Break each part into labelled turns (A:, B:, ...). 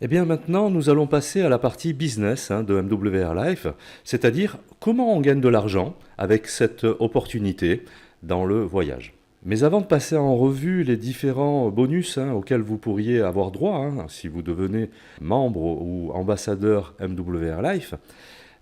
A: Eh bien maintenant, nous allons passer à la partie business de MWR Life, c'est-à-dire comment on gagne de l'argent avec cette opportunité dans le voyage. Mais avant de passer en revue les différents bonus auxquels vous pourriez avoir droit si vous devenez membre ou ambassadeur MWR Life,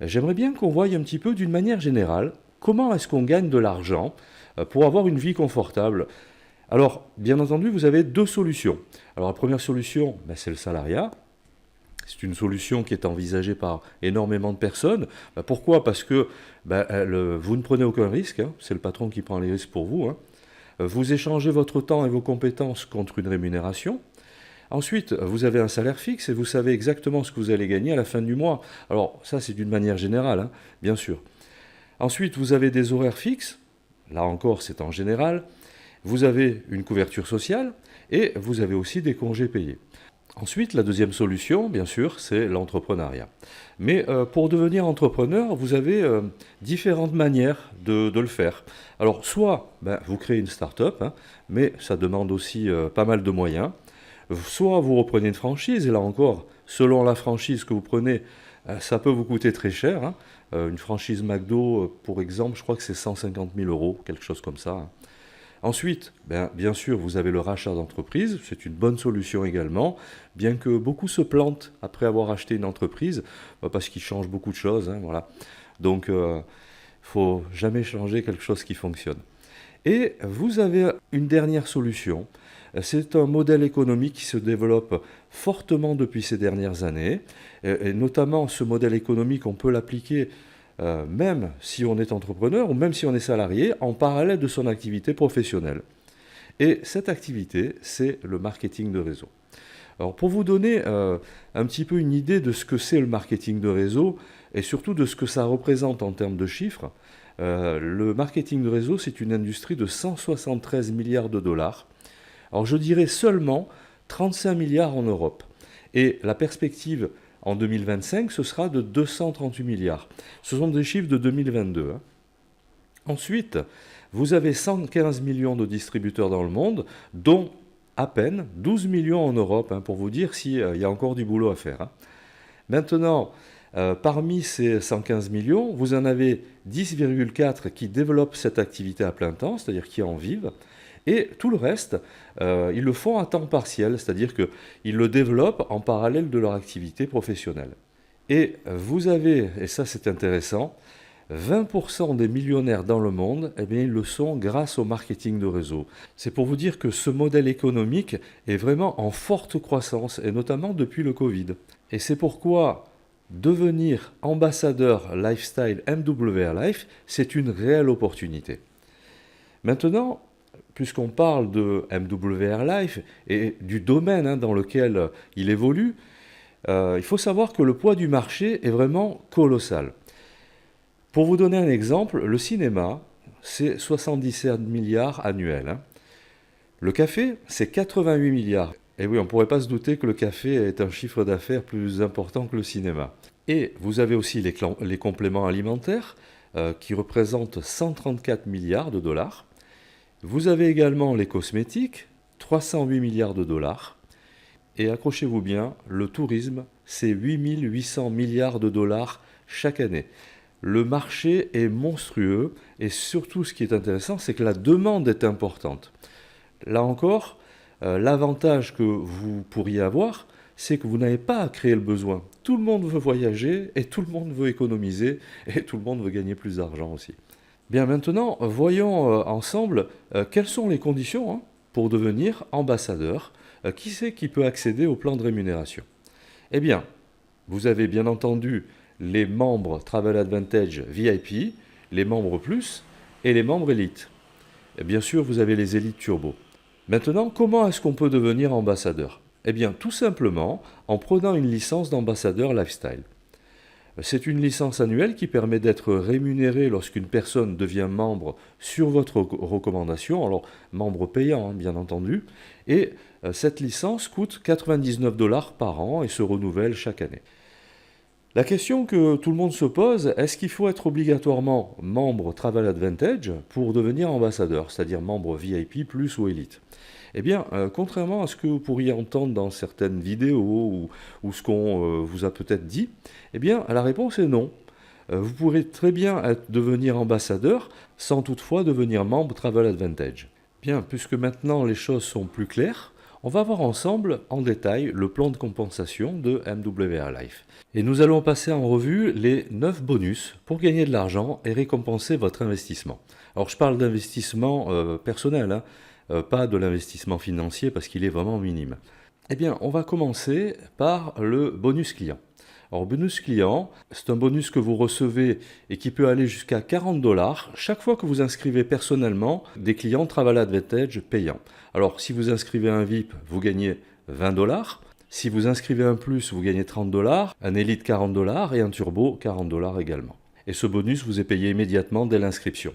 A: j'aimerais bien qu'on voie un petit peu d'une manière générale comment est-ce qu'on gagne de l'argent pour avoir une vie confortable. Alors, bien entendu, vous avez deux solutions. Alors la première solution, c'est le salariat. C'est une solution qui est envisagée par énormément de personnes. Pourquoi? Parce que vous ne prenez aucun risque, c'est le patron qui prend les risques pour vous. Vous échangez votre temps et vos compétences contre une rémunération. Ensuite, vous avez un salaire fixe et vous savez exactement ce que vous allez gagner à la fin du mois. Alors ça, c'est d'une manière générale, bien sûr. Ensuite, vous avez des horaires fixes. Là encore, c'est en général. Vous avez une couverture sociale et vous avez aussi des congés payés. Ensuite, la deuxième solution, bien sûr, c'est l'entrepreneuriat. Mais pour devenir entrepreneur, vous avez différentes manières de le faire. Alors, soit vous créez une start-up, mais ça demande aussi pas mal de moyens. Soit vous reprenez une franchise, et là encore, selon la franchise que vous prenez, ça peut vous coûter très cher. Une franchise McDo, pour exemple, je crois que c'est 150 000 euros, quelque chose comme ça. Ensuite, bien sûr, vous avez le rachat d'entreprise, c'est une bonne solution également, bien que beaucoup se plantent après avoir acheté une entreprise, parce qu'ils changent beaucoup de choses, voilà. Donc, il ne faut jamais changer quelque chose qui fonctionne. Et vous avez une dernière solution, c'est un modèle économique qui se développe fortement depuis ces dernières années, et notamment ce modèle économique, on peut l'appliquer même si on est entrepreneur ou même si on est salarié, en parallèle de son activité professionnelle. Et cette activité, c'est le marketing de réseau. Alors pour vous donner un petit peu une idée de ce que c'est le marketing de réseau et surtout de ce que ça représente en termes de chiffres, le marketing de réseau, c'est une industrie de 173 milliards de dollars. Alors je dirais seulement 35 milliards en Europe. Et la perspective en 2025, ce sera de 238 milliards. Ce sont des chiffres de 2022. Ensuite, vous avez 115 millions de distributeurs dans le monde, dont à peine 12 millions en Europe, pour vous dire s'il y a encore du boulot à faire. Maintenant, parmi ces 115 millions, vous en avez 10,4 qui développent cette activité à plein temps, c'est-à-dire qui en vivent. Et tout le reste, ils le font à temps partiel, c'est-à-dire qu'ils le développent en parallèle de leur activité professionnelle. Et vous avez, et ça c'est intéressant, 20% des millionnaires dans le monde, ils le sont grâce au marketing de réseau. C'est pour vous dire que ce modèle économique est vraiment en forte croissance, et notamment depuis le Covid. Et c'est pourquoi devenir ambassadeur lifestyle MWR Life, c'est une réelle opportunité. Maintenant, puisqu'on parle de MWR Life et du domaine dans lequel il évolue, il faut savoir que le poids du marché est vraiment colossal. Pour vous donner un exemple, le cinéma, c'est 77 milliards annuels. Le café, c'est 88 milliards. Et oui, on ne pourrait pas se douter que le café est un chiffre d'affaires plus important que le cinéma. Et vous avez aussi les compléments alimentaires qui représentent 134 milliards de dollars. Vous avez également les cosmétiques, 308 milliards de dollars. Et accrochez-vous bien, le tourisme, c'est 8800 milliards de dollars chaque année. Le marché est monstrueux et surtout ce qui est intéressant, c'est que la demande est importante. Là encore, l'avantage que vous pourriez avoir, c'est que vous n'avez pas à créer le besoin. Tout le monde veut voyager et tout le monde veut économiser et tout le monde veut gagner plus d'argent aussi. Bien maintenant, voyons ensemble quelles sont les conditions pour devenir ambassadeur. Qui c'est qui peut accéder au plan de rémunération? Eh bien, vous avez bien entendu les membres Travel Advantage VIP, les membres Plus et les membres Elite. Et bien sûr, vous avez les Élites Turbo. Maintenant, comment est-ce qu'on peut devenir ambassadeur? Eh bien, tout simplement en prenant une licence d'ambassadeur lifestyle. C'est une licence annuelle qui permet d'être rémunéré lorsqu'une personne devient membre sur votre recommandation, alors membre payant bien entendu, et cette licence coûte 99 dollars par an et se renouvelle chaque année. La question que tout le monde se pose, est-ce qu'il faut être obligatoirement membre Travel Advantage pour devenir ambassadeur, c'est-à-dire membre VIP plus ou élite? Eh bien, contrairement à ce que vous pourriez entendre dans certaines vidéos ou ce qu'on vous a peut-être dit, eh bien, la réponse est non. Vous pourrez très bien devenir ambassadeur sans toutefois devenir membre Travel Advantage. Bien, puisque maintenant les choses sont plus claires, on va voir ensemble en détail le plan de compensation de MWR Life. Et nous allons passer en revue les 9 bonus pour gagner de l'argent et récompenser votre investissement. Alors je parle d'investissement personnel, hein, pas de l'investissement financier parce qu'il est vraiment minime. Eh bien, on va commencer par le bonus client. Alors, bonus client, c'est un bonus que vous recevez et qui peut aller jusqu'à 40 $ chaque fois que vous inscrivez personnellement des clients Travel Advantage payants. Alors, si vous inscrivez un VIP, vous gagnez 20 $. Si vous inscrivez un plus, vous gagnez 30 $, un Elite 40 $ et un Turbo 40 $ également. Et ce bonus vous est payé immédiatement dès l'inscription.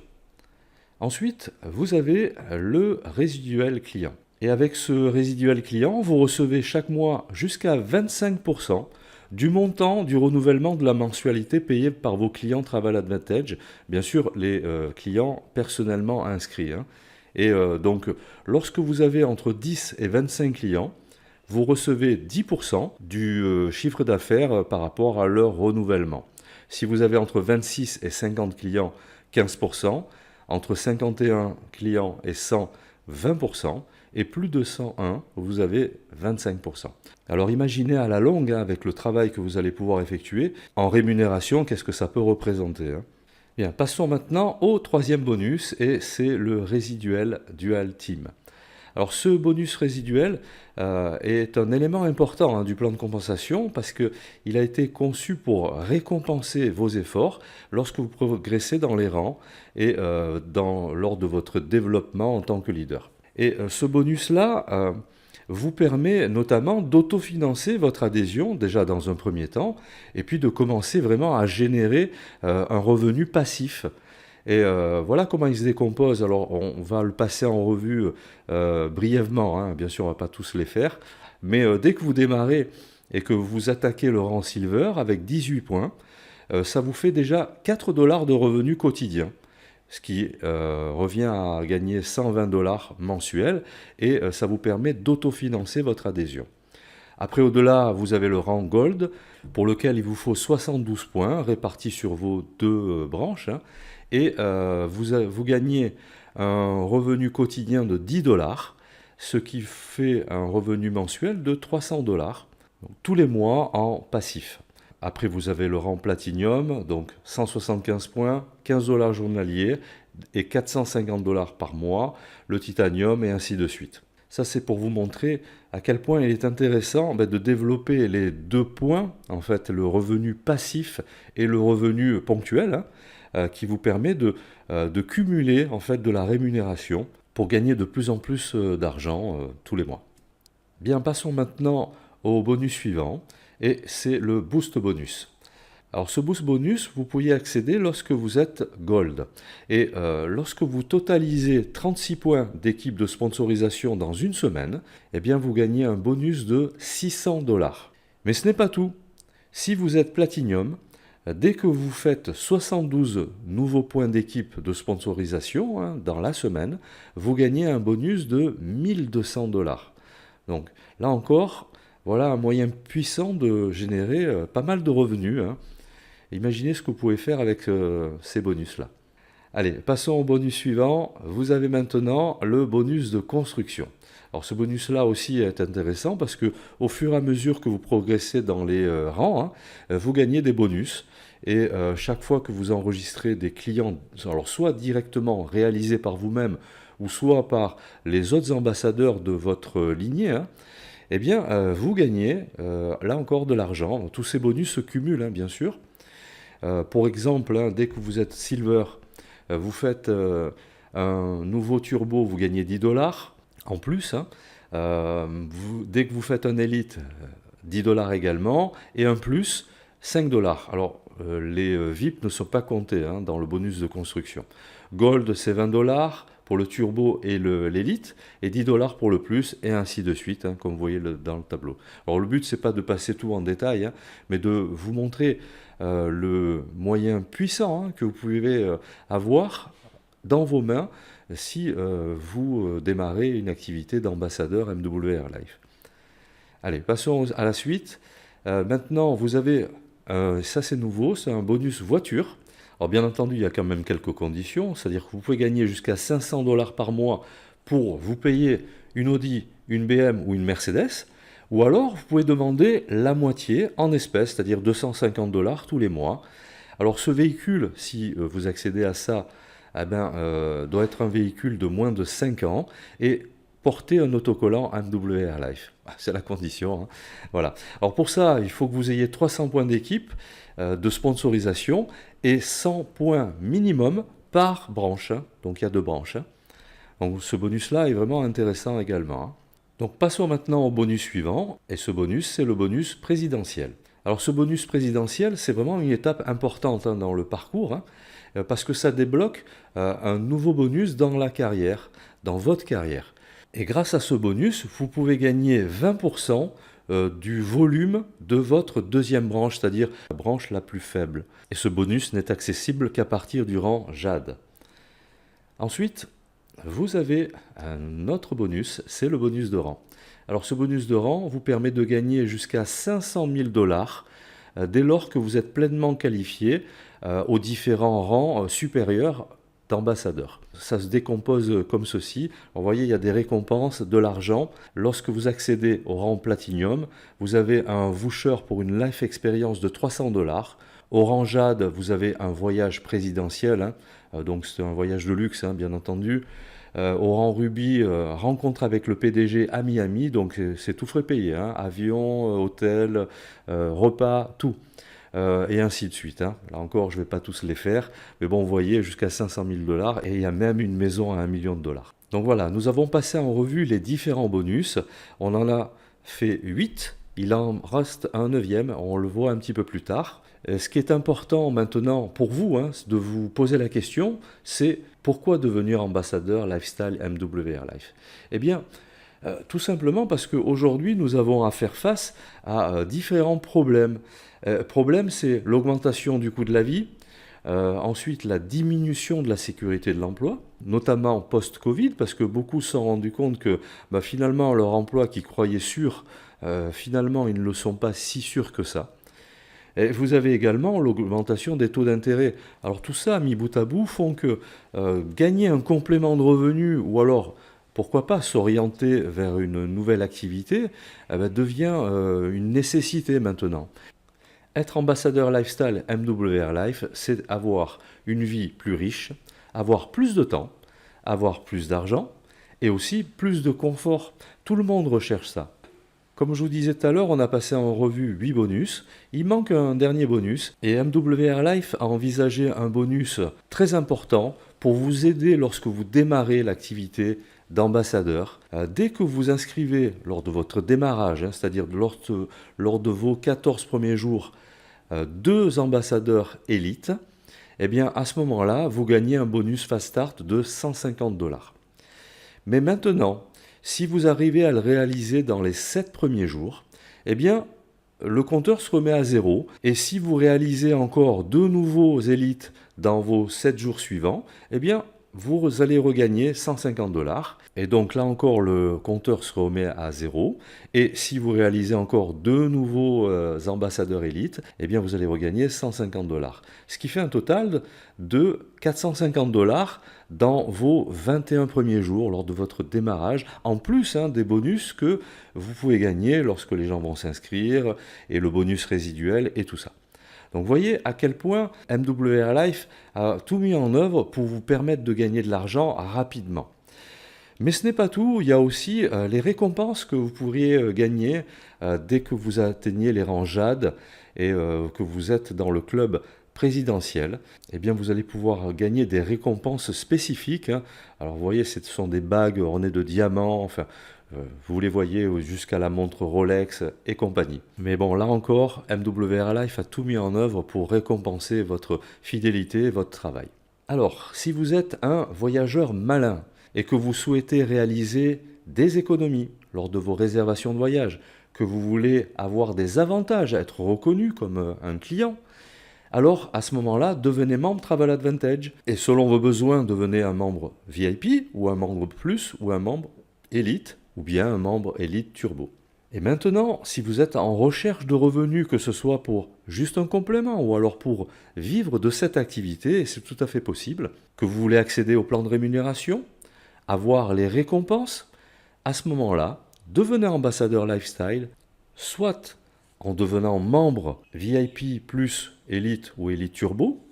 A: Ensuite, vous avez le résiduel client. Et avec ce résiduel client, vous recevez chaque mois jusqu'à 25% du montant du renouvellement de la mensualité payée par vos clients Travel Advantage, bien sûr les clients personnellement inscrits. Hein. Et donc, lorsque vous avez entre 10 et 25 clients, vous recevez 10% du chiffre d'affaires par rapport à leur renouvellement. Si vous avez entre 26 et 50 clients, 15%, entre 51 clients et 100, 20%, et plus de 101, vous avez 25%. Alors imaginez à la longue, hein, avec le travail que vous allez pouvoir effectuer, en rémunération, qu'est-ce que ça peut représenter, hein. Bien, passons maintenant au troisième bonus, et c'est le résiduel Dual Team. Alors ce bonus résiduel est un élément important, hein, du plan de compensation parce qu'il a été conçu pour récompenser vos efforts lorsque vous progressez dans les rangs et lors de votre développement en tant que leader. Et ce bonus-là vous permet notamment d'autofinancer votre adhésion, déjà dans un premier temps, et puis de commencer vraiment à générer un revenu passif. Et voilà comment il se décompose. Alors on va le passer en revue brièvement, hein. Bien sûr on ne va pas tous les faire, mais dès que vous démarrez et que vous attaquez le rang Silver avec 18 points, ça vous fait déjà 4 $ de revenus quotidiens, ce qui revient à gagner 120 $ mensuels, et ça vous permet d'autofinancer votre adhésion. Après, au-delà, vous avez le rang Gold, pour lequel il vous faut 72 points, répartis sur vos deux branches, hein, et vous gagnez un revenu quotidien de 10 $, ce qui fait un revenu mensuel de 300 $, donc tous les mois en passif. Après, vous avez le rang Platinum, donc 175 points, 15 $ journaliers et 450 $ par mois, le Titanium et ainsi de suite. Ça, c'est pour vous montrer à quel point il est intéressant de développer les deux points, en fait, le revenu passif et le revenu ponctuel, hein, qui vous permet de cumuler en fait, de la rémunération pour gagner de plus en plus d'argent tous les mois. Bien, passons maintenant au bonus suivant, et c'est le Boost Bonus. Alors ce Boost Bonus, vous pouvez y accéder lorsque vous êtes Gold. Et lorsque vous totalisez 36 points d'équipe de sponsorisation dans une semaine, eh bien vous gagnez un bonus de 600 $. Mais ce n'est pas tout. Si vous êtes Platinum, dès que vous faites 72 nouveaux points d'équipe de sponsorisation, hein, dans la semaine, vous gagnez un bonus de 1200 $. Donc là encore, voilà un moyen puissant de générer pas mal de revenus, hein. Imaginez ce que vous pouvez faire avec ces bonus-là. Allez, passons au bonus suivant. Vous avez maintenant le bonus de construction. Alors ce bonus-là aussi est intéressant parce que au fur et à mesure que vous progressez dans les rangs, hein, vous gagnez des bonus. Et chaque fois que vous enregistrez des clients, alors soit directement réalisés par vous-même ou soit par les autres ambassadeurs de votre lignée, hein, eh bien vous gagnez là encore de l'argent. Tous ces bonus se cumulent, hein, bien sûr. Pour exemple, hein, dès que vous êtes Silver, vous faites un nouveau turbo, vous gagnez 10 $ en plus. Hein. Dès que vous faites un Elite, 10 $ également, et un plus, 5 $. Alors, les VIP ne sont pas comptés, hein, dans le bonus de construction. Gold, c'est 20 $ pour le turbo et l'élite, et 10 $ pour le plus, et ainsi de suite, hein, comme vous voyez dans le tableau. Alors le but, c'est pas de passer tout en détail, hein, mais de vous montrer le moyen puissant, hein, que vous pouvez avoir dans vos mains si vous démarrez une activité d'ambassadeur MWR Life. Allez, passons à la suite. Maintenant, vous avez, ça c'est nouveau, c'est un bonus voiture. Alors bien entendu, il y a quand même quelques conditions, c'est-à-dire que vous pouvez gagner jusqu'à 500 $ par mois pour vous payer une Audi, une BM ou une Mercedes, ou alors vous pouvez demander la moitié en espèces, c'est-à-dire 250 $ tous les mois. Alors ce véhicule, si vous accédez à ça, eh ben, doit être un véhicule de moins de 5 ans et porter un autocollant MWR Life. C'est la condition, hein. Voilà. Alors pour ça, il faut que vous ayez 300 points d'équipe de sponsorisation et 100 points minimum par branche, hein. Donc il y a 2 branches, hein. Donc ce bonus-là est vraiment intéressant également, hein. Donc passons maintenant au bonus suivant, et ce bonus, c'est le bonus présidentiel. Alors ce bonus présidentiel, c'est vraiment une étape importante, hein, dans le parcours, hein, parce que ça débloque un nouveau bonus dans la carrière, dans votre carrière. Et grâce à ce bonus, vous pouvez gagner 20% du volume de votre deuxième branche, c'est-à-dire la branche la plus faible. Et ce bonus n'est accessible qu'à partir du rang Jade. Ensuite, vous avez un autre bonus, c'est le bonus de rang. Alors ce bonus de rang vous permet de gagner jusqu'à 500 000 $ dès lors que vous êtes pleinement qualifié aux différents rangs supérieurs d'ambassadeur. Ça se décompose comme ceci. Vous voyez, il y a des récompenses, de l'argent. Lorsque vous accédez au rang Platinum, vous avez un voucher pour une life experience de 300 $. Au rang Jade, vous avez un voyage présidentiel, hein. Donc c'est un voyage de luxe, hein, bien entendu. Au rang Ruby, rencontre avec le PDG à Miami, donc c'est tout frais payé, hein, avion, hôtel, repas, tout. Et ainsi de suite, hein. Là encore, je ne vais pas tous les faire, mais bon, vous voyez, jusqu'à 500 000 $, et il y a même une maison à 1 million de $. Donc voilà, nous avons passé en revue les différents bonus, on en a fait 8, il en reste un 9e, on le voit un petit peu plus tard. Ce qui est important maintenant pour vous, hein, de vous poser la question, c'est pourquoi devenir ambassadeur Lifestyle MWR Life? Eh bien, tout simplement parce qu'aujourd'hui, nous avons à faire face à différents problèmes. Problème, c'est l'augmentation du coût de la vie, ensuite la diminution de la sécurité de l'emploi, notamment post-Covid, parce que beaucoup se sont rendus compte que finalement leur emploi qu'ils croyaient sûr, finalement ils ne le sont pas si sûrs que ça. Et vous avez également l'augmentation des taux d'intérêt. Alors tout ça, mis bout à bout, font que gagner un complément de revenu, ou alors, pourquoi pas, s'orienter vers une nouvelle activité, devient une nécessité maintenant. Être ambassadeur lifestyle MWR Life, c'est avoir une vie plus riche, avoir plus de temps, avoir plus d'argent et aussi plus de confort. Tout le monde recherche ça. Comme je vous disais tout à l'heure, on a passé en revue 8 bonus. Il manque un dernier bonus et MWR Life a envisagé un bonus très important pour vous aider lorsque vous démarrez l'activité d'ambassadeur. Dès que vous inscrivez lors de votre démarrage, hein, c'est-à-dire lors de vos 14 premiers jours, 2 ambassadeurs élites, eh bien à ce moment-là, vous gagnez un bonus Fast Start de 150 $. Mais maintenant, si vous arrivez à le réaliser dans les 7 premiers jours, eh bien, le compteur se remet à 0. Et si vous réalisez encore 2 nouveaux élites dans vos 7 jours suivants, eh bien, vous allez regagner 150 $. Et donc là encore, le compteur se remet à 0. Et si vous réalisez encore 2 nouveaux ambassadeurs élites, eh bien, vous allez regagner 150 $. Ce qui fait un total de 450 $ dans vos 21 premiers jours lors de votre démarrage, en plus des bonus que vous pouvez gagner lorsque les gens vont s'inscrire, et le bonus résiduel et tout ça. Donc vous voyez à quel point MWR Life a tout mis en œuvre pour vous permettre de gagner de l'argent rapidement. Mais ce n'est pas tout, il y a aussi les récompenses que vous pourriez gagner dès que vous atteignez les rangs Jade et que vous êtes dans le club présidentiel. Eh bien, vous allez pouvoir gagner des récompenses spécifiques, hein. Alors vous voyez, ce sont des bagues ornées de diamants, enfin, vous les voyez jusqu'à la montre Rolex et compagnie. Mais bon, là encore, MWR Life a tout mis en œuvre pour récompenser votre fidélité et votre travail. Alors, si vous êtes un voyageur malin et que vous souhaitez réaliser des économies lors de vos réservations de voyage, que vous voulez avoir des avantages, être reconnu comme un client, alors à ce moment-là, devenez membre Travel Advantage. Et selon vos besoins, devenez un membre VIP, ou un membre Plus, ou un membre Elite, ou bien un membre Elite Turbo. Et maintenant, si vous êtes en recherche de revenus, que ce soit pour juste un complément ou alors pour vivre de cette activité, et c'est tout à fait possible, que vous voulez accéder au plan de rémunération, avoir les récompenses, à ce moment-là, devenez ambassadeur lifestyle, soit en devenant membre VIP plus Elite ou Elite Turbo,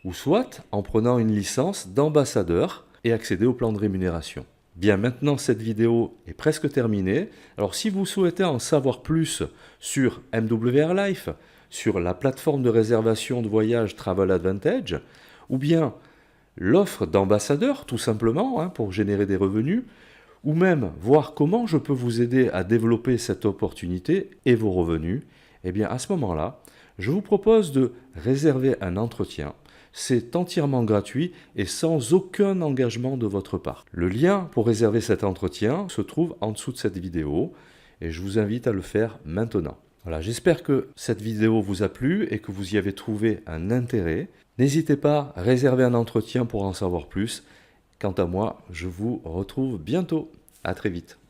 A: ou soit en prenant une licence d'ambassadeur et accéder au plan de rémunération. Bien, maintenant cette vidéo est presque terminée. Alors si vous souhaitez en savoir plus sur MWR Life, sur la plateforme de réservation de voyage Travel Advantage, ou bien l'offre d'ambassadeur tout simplement pour générer des revenus, ou même voir comment je peux vous aider à développer cette opportunité et vos revenus, eh bien à ce moment-là, je vous propose de réserver un entretien. C'est entièrement gratuit et sans aucun engagement de votre part. Le lien pour réserver cet entretien se trouve en dessous de cette vidéo et je vous invite à le faire maintenant. Voilà, j'espère que cette vidéo vous a plu et que vous y avez trouvé un intérêt. N'hésitez pas à réserver un entretien pour en savoir plus. Quant à moi, je vous retrouve bientôt. À très vite.